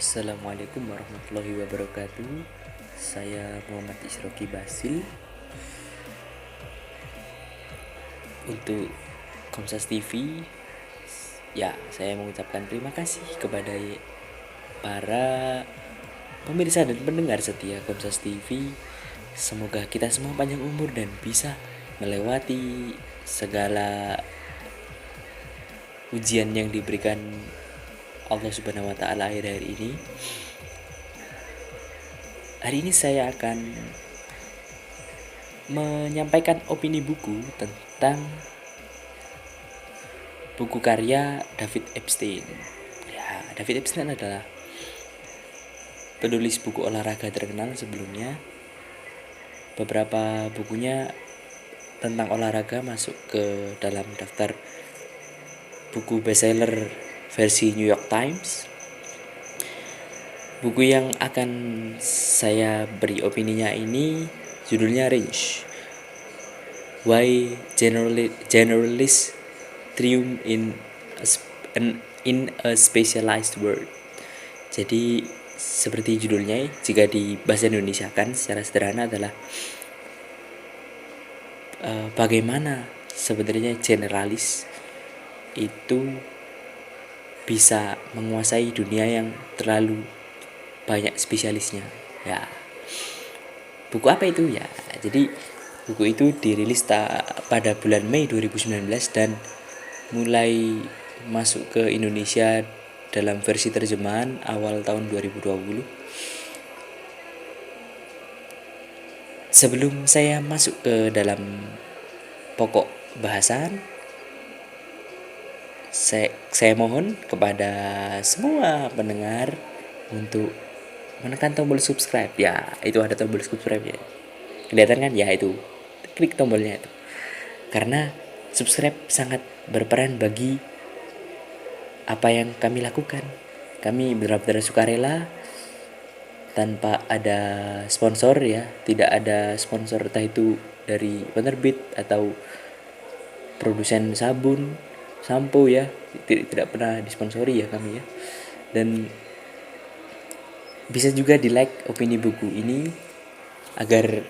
Assalamualaikum warahmatullahi wabarakatuh. Saya Muhammad Isroki Basil. Untuk Komsas TV, ya saya mengucapkan terima kasih kepada para pemirsa dan pendengar setia Komsas TV. Semoga kita semua panjang umur dan bisa melewati segala ujian yang diberikan Allah Subhanahu wa taala akhir-akhir ini. Hari ini saya akan menyampaikan opini buku tentang buku karya David Epstein. Ya, David Epstein adalah penulis buku olahraga terkenal sebelumnya. Beberapa bukunya tentang olahraga masuk ke dalam daftar buku bestseller versi New York Times. Buku yang akan saya beri opininya ini judulnya Range. Why Generalists Triumph in a Specialized World. Jadi seperti judulnya, jika di bahasa Indonesia kan secara sederhana adalah bagaimana sebenarnya generalis itu bisa menguasai dunia yang terlalu banyak spesialisnya. Ya, buku apa itu ya? Jadi buku itu dirilis pada bulan Mei 2019 dan mulai masuk ke Indonesia dalam versi terjemahan awal tahun 2020. Sebelum saya masuk ke dalam pokok bahasan, saya mohon kepada semua pendengar untuk menekan tombol subscribe. Ya, itu ada tombol subscribe ya. Kelihatan kan? Ya, itu. Klik tombolnya itu. Karena subscribe sangat berperan bagi apa yang kami lakukan. Kami benar-benar sukarela tanpa ada sponsor ya. Tidak ada sponsor, entah itu dari penerbit atau produsen sabun, sampo ya. Tidak pernah disponsori ya kami ya. Dan bisa juga di like opini buku ini agar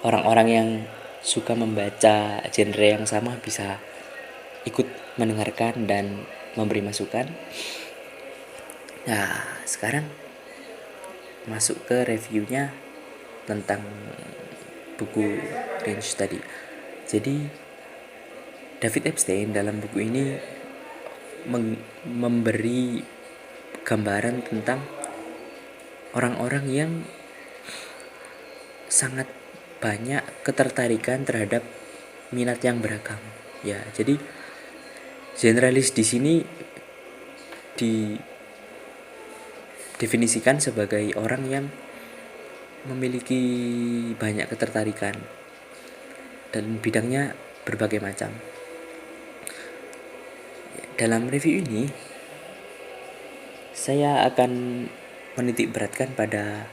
orang-orang yang suka membaca genre yang sama bisa ikut mendengarkan dan memberi masukan. Nah, sekarang masuk ke reviewnya tentang buku Range tadi. Jadi David Epstein dalam buku ini memberi gambaran tentang orang-orang yang sangat banyak ketertarikan terhadap minat yang beragam. Ya, jadi generalis di sini didefinisikan sebagai orang yang memiliki banyak ketertarikan dan bidangnya berbagai macam. Dalam review ini saya akan menitik beratkan pada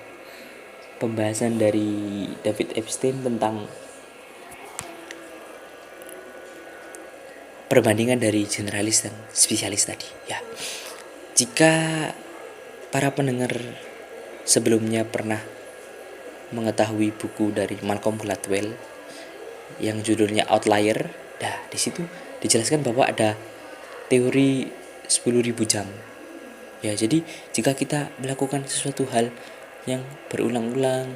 pembahasan dari David Epstein tentang perbandingan dari generalis dan spesialis tadi ya. Jika para pendengar sebelumnya pernah mengetahui buku dari Malcolm Gladwell yang judulnya Outlier, di situ dijelaskan bahwa ada teori 10.000 jam. Ya, jadi jika kita melakukan sesuatu hal yang berulang-ulang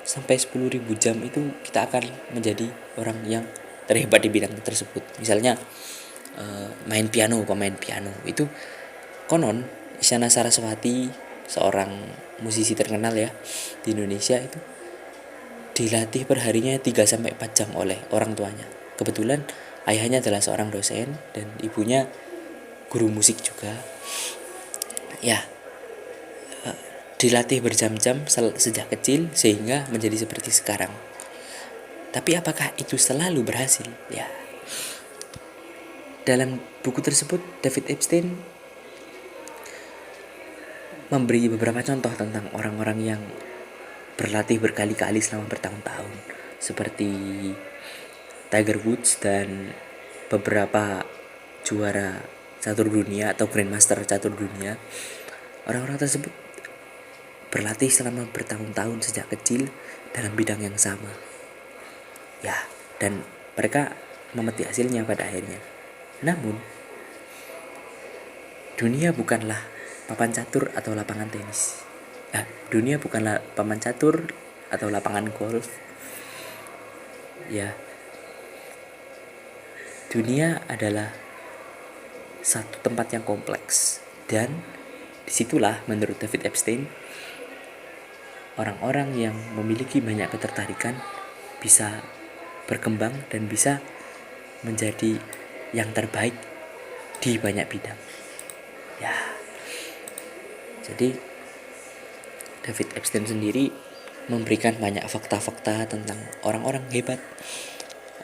sampai 10.000 jam itu, kita akan menjadi orang yang terhebat di bidang tersebut. Misalnya pemain piano itu konon Isyana Saraswati, seorang musisi terkenal ya di Indonesia, itu dilatih perharinya 3-4 jam oleh orang tuanya. Kebetulan ayahnya adalah seorang dosen dan ibunya guru musik juga. Ya, dilatih berjam-jam sejak kecil sehingga menjadi seperti sekarang. Tapi apakah itu selalu berhasil? Ya. Dalam buku tersebut David Epstein memberi beberapa contoh tentang orang-orang yang berlatih berkali-kali selama bertahun-tahun, seperti Tiger Woods dan beberapa juara catur dunia atau grandmaster catur dunia Orang-orang tersebut berlatih selama bertahun-tahun sejak kecil dalam bidang yang sama. Ya, dan mereka memetik hasilnya pada akhirnya. Namun, dunia bukanlah papan catur atau lapangan tenis. Dunia bukanlah papan catur atau lapangan golf. Ya, dunia adalah satu tempat yang kompleks, dan disitulah menurut David Epstein orang-orang yang memiliki banyak ketertarikan bisa berkembang dan bisa menjadi yang terbaik di banyak bidang. Ya, jadi David Epstein sendiri memberikan banyak fakta-fakta tentang orang-orang hebat,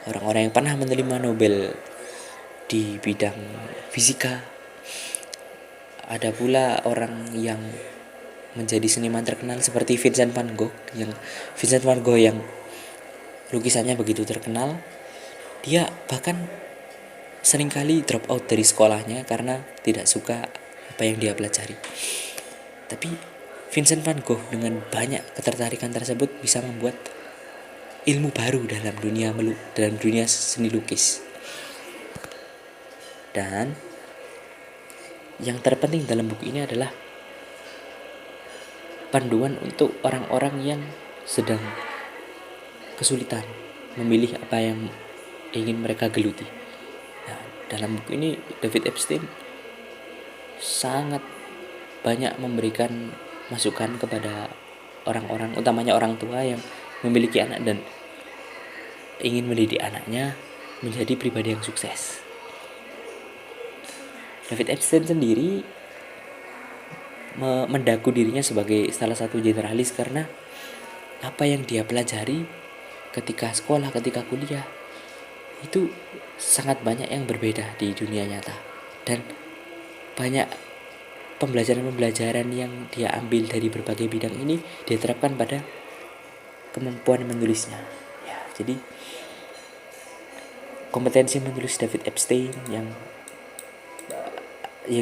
orang-orang yang pernah menerima Nobel di bidang fisika. Ada pula orang yang menjadi seniman terkenal seperti Vincent van Gogh yang lukisannya begitu terkenal. Dia bahkan seringkali drop out dari sekolahnya karena tidak suka apa yang dia pelajari. Tapi Vincent van Gogh dengan banyak ketertarikan tersebut bisa membuat ilmu baru dalam dunia seni lukis. Dan yang terpenting dalam buku ini adalah panduan untuk orang-orang yang sedang kesulitan memilih apa yang ingin mereka geluti. Nah, dalam buku ini David Epstein sangat banyak memberikan masukan kepada orang-orang, utamanya orang tua yang memiliki anak dan ingin mendidik anaknya menjadi pribadi yang sukses. David Epstein sendiri mendaku dirinya sebagai salah satu generalis karena apa yang dia pelajari ketika sekolah, ketika kuliah itu sangat banyak yang berbeda di dunia nyata, dan banyak pembelajaran-pembelajaran yang dia ambil dari berbagai bidang ini dia terapkan pada kemampuan menulisnya. Ya, jadi kompetensi menulis David Epstein yang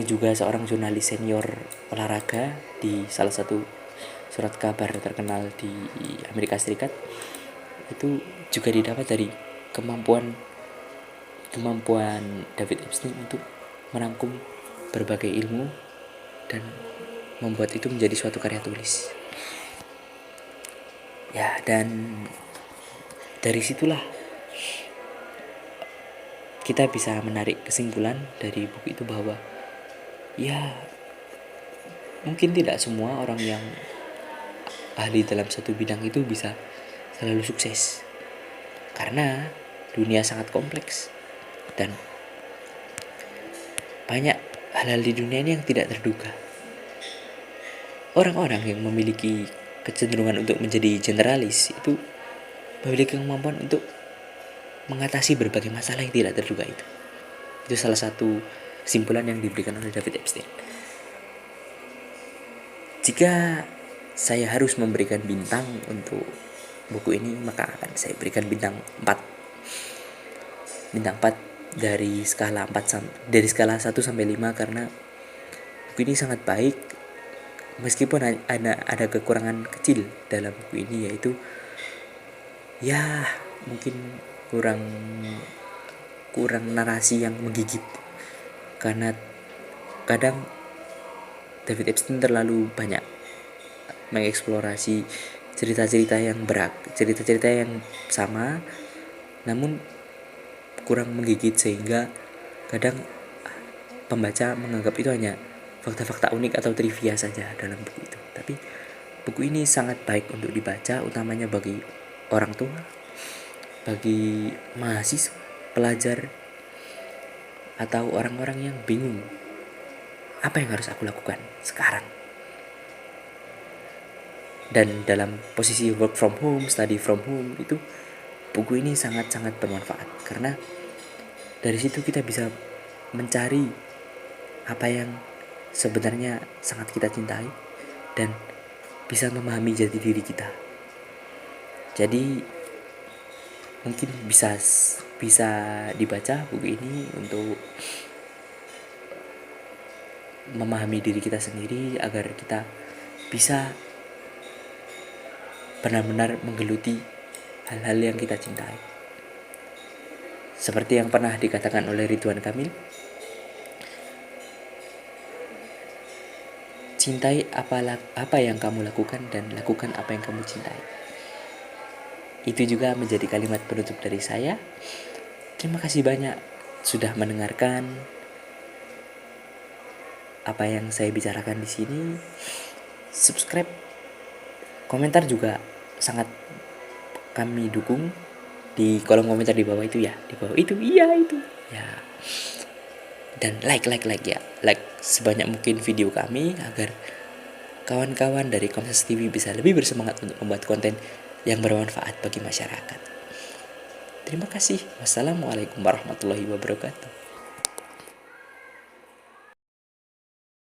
juga seorang jurnalis senior olahraga di salah satu surat kabar terkenal di Amerika Serikat, itu juga didapat dari kemampuan David Epstein untuk merangkum berbagai ilmu dan membuat itu menjadi suatu karya tulis. Ya, dan dari situlah kita bisa menarik kesimpulan dari buku itu bahwa ya mungkin tidak semua orang yang ahli dalam satu bidang itu bisa selalu sukses, karena dunia sangat kompleks dan banyak hal-hal di dunia ini yang tidak terduga. Orang-orang yang memiliki kecenderungan untuk menjadi generalis itu memiliki kemampuan untuk mengatasi berbagai masalah yang tidak terduga itu. Itu salah satu kesimpulan yang diberikan oleh David Epstein. Jika saya harus memberikan bintang untuk buku ini, maka akan saya berikan bintang 4. Bintang 4 dari skala 1 sampai 5 karena buku ini sangat baik meskipun ada kekurangan kecil dalam buku ini, yaitu ya mungkin kurang narasi yang menggigit, karena kadang David Epstein terlalu banyak mengeksplorasi cerita-cerita yang sama namun kurang menggigit, sehingga kadang pembaca menganggap itu hanya fakta-fakta unik atau trivia saja dalam buku itu. Tapi buku ini sangat baik untuk dibaca, utamanya bagi orang tua, bagi mahasiswa, pelajar, atau orang-orang yang bingung apa yang harus aku lakukan sekarang. Dan dalam posisi work from home, study from home, itu buku ini sangat-sangat bermanfaat karena dari situ kita bisa mencari apa yang sebenarnya sangat kita cintai dan bisa memahami jati diri kita. Jadi mungkin bisa dibaca buku ini untuk memahami diri kita sendiri agar kita bisa benar-benar menggeluti hal-hal yang kita cintai. Seperti yang pernah dikatakan oleh Ridwan Kamil, cintai apa yang kamu lakukan dan lakukan apa yang kamu cintai. Itu juga menjadi kalimat penutup dari saya. Terima kasih banyak sudah mendengarkan apa yang saya bicarakan di sini. Subscribe, komentar juga sangat kami dukung di kolom komentar di bawah itu ya, di bawah itu, iya itu ya. Dan like ya, like sebanyak mungkin video kami agar kawan-kawan dari Komsas TV bisa lebih bersemangat untuk membuat konten yang bermanfaat bagi masyarakat. Terima kasih. Wassalamualaikum warahmatullahi wabarakatuh.